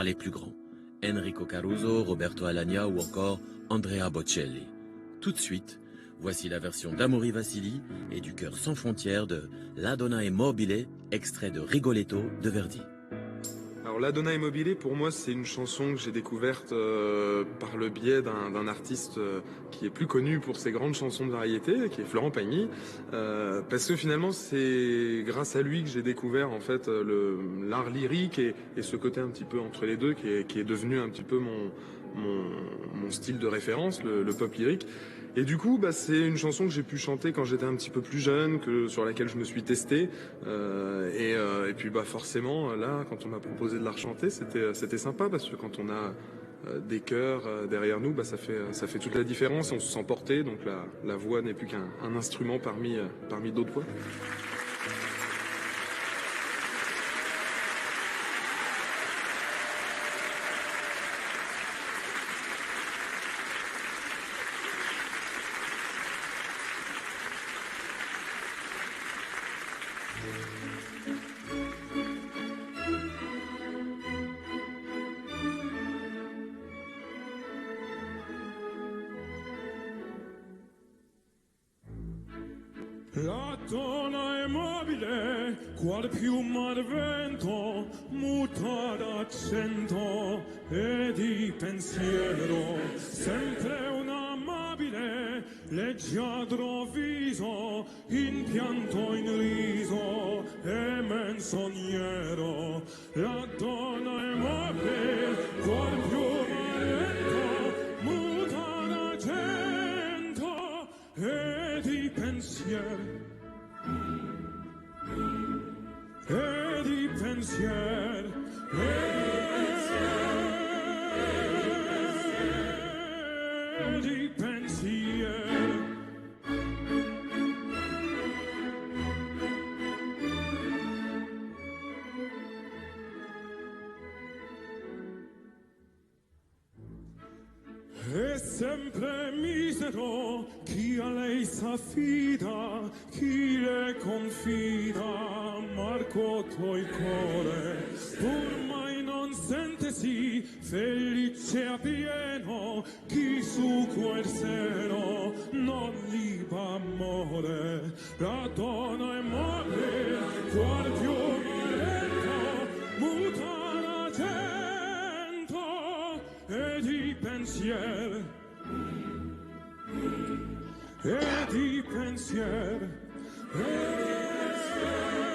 les plus grands, Enrico Caruso, Roberto Alagna ou encore Andrea Bocelli. Tout de suite, voici la version d'Amaury Vassili et du Cœur sans frontières de La Donna è mobile, extrait de Rigoletto de Verdi. Alors La Donna è mobile, pour moi, c'est une chanson que j'ai découverte par le biais d'un artiste qui est plus connu pour ses grandes chansons de variété, qui est Florent Pagny, parce que finalement, c'est grâce à lui que j'ai découvert en fait l'art lyrique et ce côté un petit peu entre les deux qui est devenu un petit peu mon style de référence, le pop lyrique. Et du coup, c'est une chanson que j'ai pu chanter quand j'étais un petit peu plus jeune, sur laquelle je me suis testé. Et puis forcément, là, quand on m'a proposé de la rechanter, c'était sympa parce que quand on a des chœurs derrière nous, ça fait toute la différence. On se sent porté, donc la voix n'est plus qu'un instrument parmi d'autres voix. La donna è mobile, qual piuma al vento, muta d'accento e di pensiero, sempre un amabile, leggiadro viso, in pianto in riso e menzognero. La donna è mobile, qual piuma al vento, muta d'accento e di pensiero. E di pensiero, e di pensiero. È sempre misero chi a lei s'affida, chi le confida, Marco tuo il cuore, pur mai non sentesi felice a pieno, chi su quel seno non gli va amore. La donna è mobile, qual più lento, muta l'accento e di pensiero, e di pensiero, e di pensiero.